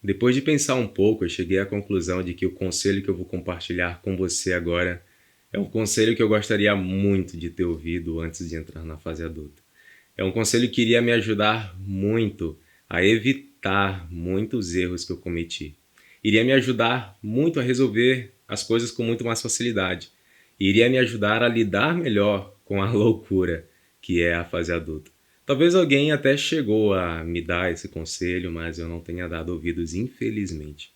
Depois de pensar um pouco, eu cheguei à conclusão de que o conselho que eu vou compartilhar com você agora é um conselho que eu gostaria muito de ter ouvido antes de entrar na fase adulta. É um conselho que iria me ajudar muito a evitar muitos erros que eu cometi. Iria me ajudar muito a resolver as coisas com muito mais facilidade. Iria me ajudar a lidar melhor com a loucura que é a fase adulta. Talvez alguém até chegou a me dar esse conselho, mas eu não tenha dado ouvidos, infelizmente.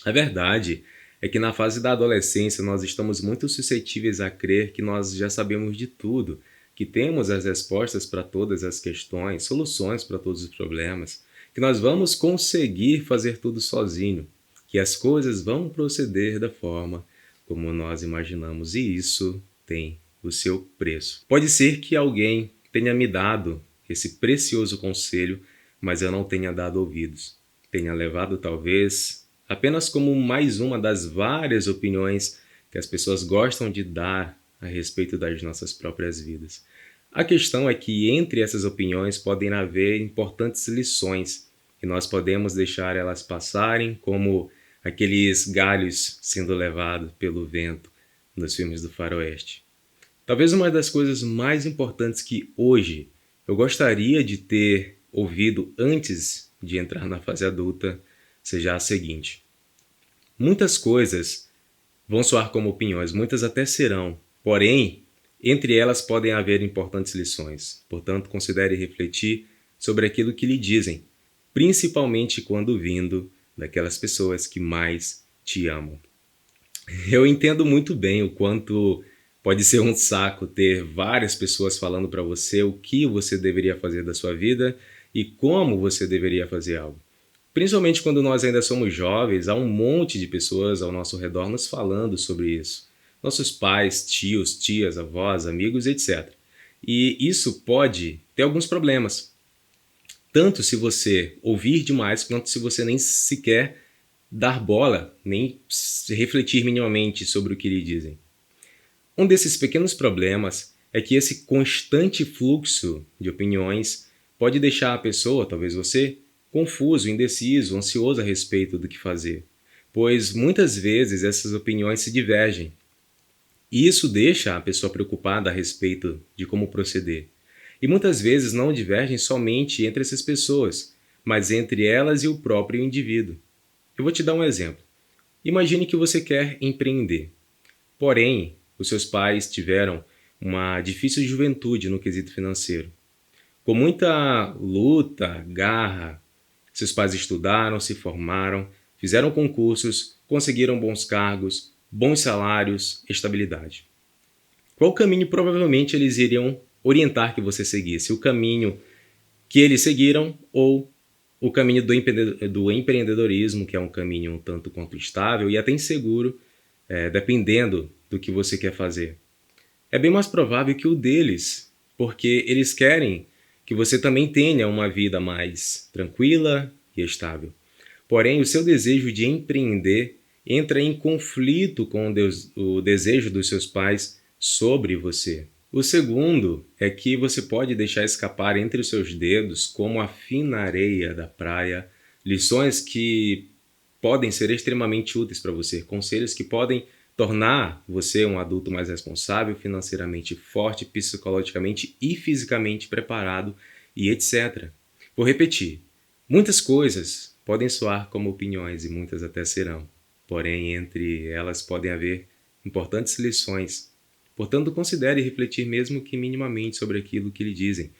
A verdade é que na fase da adolescência nós estamos muito suscetíveis a crer que nós já sabemos de tudo, que temos as respostas para todas as questões, soluções para todos os problemas, que nós vamos conseguir fazer tudo sozinho, que as coisas vão proceder da forma como nós imaginamos, e isso tem o seu preço. Pode ser que alguém tenha me dado esse precioso conselho, mas eu não tenha dado ouvidos. Tenha levado talvez apenas como mais uma das várias opiniões que as pessoas gostam de dar a respeito das nossas próprias vidas. A questão é que entre essas opiniões podem haver importantes lições e nós podemos deixar elas passarem como aqueles galhos sendo levados pelo vento nos filmes do faroeste. Talvez uma das coisas mais importantes que hoje eu gostaria de ter ouvido antes de entrar na fase adulta seja a seguinte: muitas coisas vão soar como opiniões, muitas até serão, porém, entre elas podem haver importantes lições. Portanto, considere refletir sobre aquilo que lhe dizem, principalmente quando vindo daquelas pessoas que mais te amam. Eu entendo muito bem o quanto pode ser um saco ter várias pessoas falando para você o que você deveria fazer da sua vida e como você deveria fazer algo. Principalmente quando nós ainda somos jovens, há um monte de pessoas ao nosso redor nos falando sobre isso. Nossos pais, tios, tias, avós, amigos, etc. E isso pode ter alguns problemas. Tanto se você ouvir demais, quanto se você nem sequer dar bola, nem refletir minimamente sobre o que lhe dizem. Um desses pequenos problemas é que esse constante fluxo de opiniões pode deixar a pessoa, talvez você, confuso, indeciso, ansioso a respeito do que fazer, pois muitas vezes essas opiniões se divergem. E isso deixa a pessoa preocupada a respeito de como proceder. E muitas vezes não divergem somente entre essas pessoas, mas entre elas e o próprio indivíduo. Eu vou te dar um exemplo. Imagine que você quer empreender. Porém, os seus pais tiveram uma difícil juventude no quesito financeiro. Com muita luta, garra, seus pais estudaram, se formaram, fizeram concursos, conseguiram bons cargos, bons salários, estabilidade. Qual caminho provavelmente eles iriam orientar que você seguisse? O caminho que eles seguiram ou o caminho do empreendedorismo, que é um caminho um tanto quanto estável e até inseguro, dependendo do que você quer fazer? É bem mais provável que o deles, porque eles querem que você também tenha uma vida mais tranquila e estável. Porém, o seu desejo de empreender entra em conflito com o desejo dos seus pais sobre você. O segundo é que você pode deixar escapar entre os seus dedos, como a fina areia da praia, lições que podem ser extremamente úteis para você, conselhos que podem tornar você um adulto mais responsável, financeiramente forte, psicologicamente e fisicamente preparado e etc. Vou repetir. Muitas coisas podem soar como opiniões e muitas até serão. Porém, entre elas podem haver importantes lições. Portanto, considere refletir mesmo que minimamente sobre aquilo que lhe dizem,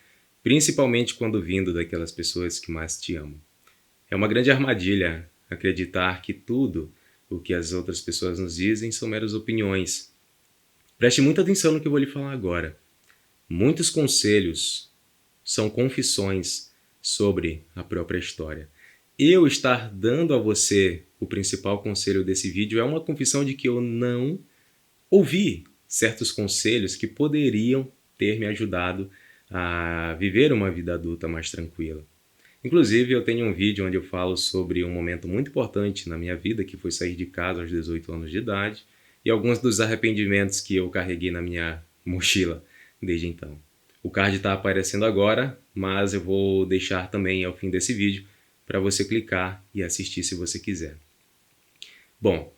principalmente quando vindo daquelas pessoas que mais te amam. É uma grande armadilha acreditar que tudo o que as outras pessoas nos dizem são meras opiniões. Preste muita atenção no que eu vou lhe falar agora. Muitos conselhos são confissões sobre a própria história. Eu estar dando a você o principal conselho desse vídeo é uma confissão de que eu não ouvi certos conselhos que poderiam ter me ajudado a viver uma vida adulta mais tranquila. Inclusive, eu tenho um vídeo onde eu falo sobre um momento muito importante na minha vida, que foi sair de casa aos 18 anos de idade, e alguns dos arrependimentos que eu carreguei na minha mochila desde então. O card está aparecendo agora, mas eu vou deixar também ao fim desse vídeo para você clicar e assistir se você quiser. Bom,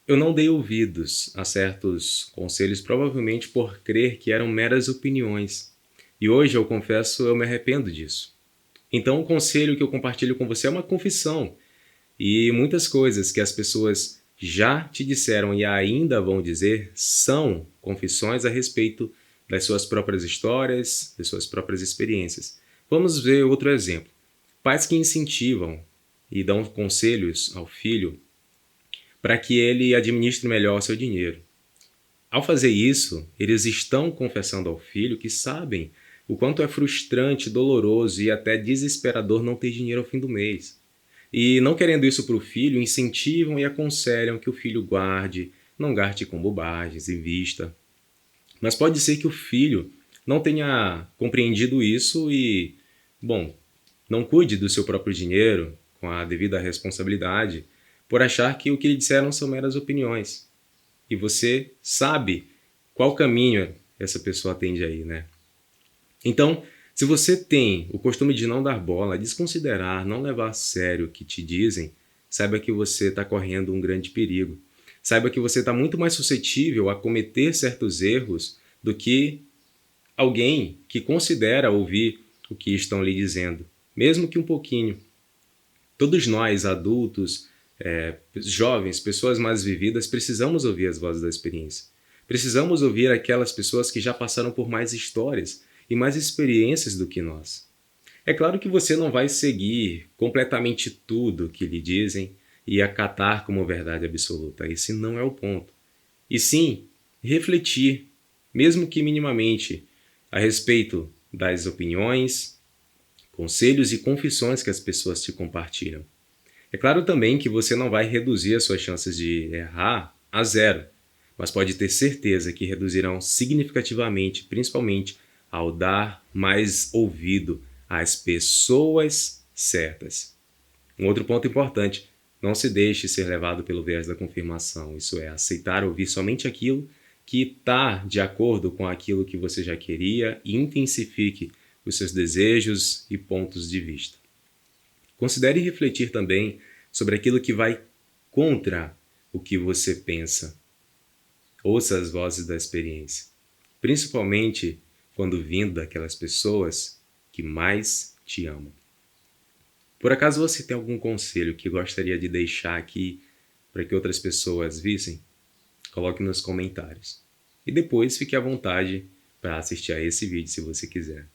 eu não dei ouvidos a certos conselhos, provavelmente por crer que eram meras opiniões. E hoje, eu confesso, eu me arrependo disso. Então, o conselho que eu compartilho com você é uma confissão. E muitas coisas que as pessoas já te disseram e ainda vão dizer são confissões a respeito das suas próprias histórias, das suas próprias experiências. Vamos ver outro exemplo. Pais que incentivam e dão conselhos ao filho para que ele administre melhor o seu dinheiro. Ao fazer isso, eles estão confessando ao filho que sabem o quanto é frustrante, doloroso e até desesperador não ter dinheiro ao fim do mês. E não querendo isso para o filho, incentivam e aconselham que o filho guarde, não gaste com bobagens, invista. Mas pode ser que o filho não tenha compreendido isso e, bom, não cuide do seu próprio dinheiro com a devida responsabilidade por achar que o que lhe disseram são meras opiniões. E você sabe qual caminho essa pessoa tende aí, né? Então, se você tem o costume de não dar bola, desconsiderar, não levar a sério o que te dizem, saiba que você está correndo um grande perigo. Saiba que você está muito mais suscetível a cometer certos erros do que alguém que considera ouvir o que estão lhe dizendo, mesmo que um pouquinho. Todos nós, adultos, jovens, pessoas mais vividas, precisamos ouvir as vozes da experiência. Precisamos ouvir aquelas pessoas que já passaram por mais histórias e mais experiências do que nós. É claro que você não vai seguir completamente tudo que lhe dizem e acatar como verdade absoluta. Esse não é o ponto. E sim, refletir, mesmo que minimamente, a respeito das opiniões, conselhos e confissões que as pessoas te compartilham. É claro também que você não vai reduzir as suas chances de errar a zero, mas pode ter certeza que reduzirão significativamente, principalmente ao dar mais ouvido às pessoas certas. Um outro ponto importante: não se deixe ser levado pelo viés da confirmação, isso é, aceitar ouvir somente aquilo que está de acordo com aquilo que você já queria e intensifique os seus desejos e pontos de vista. Considere refletir também sobre aquilo que vai contra o que você pensa. Ouça as vozes da experiência, principalmente quando vindo daquelas pessoas que mais te amam. Por acaso você tem algum conselho que gostaria de deixar aqui para que outras pessoas vissem? Coloque nos comentários. E depois fique à vontade para assistir a esse vídeo se você quiser.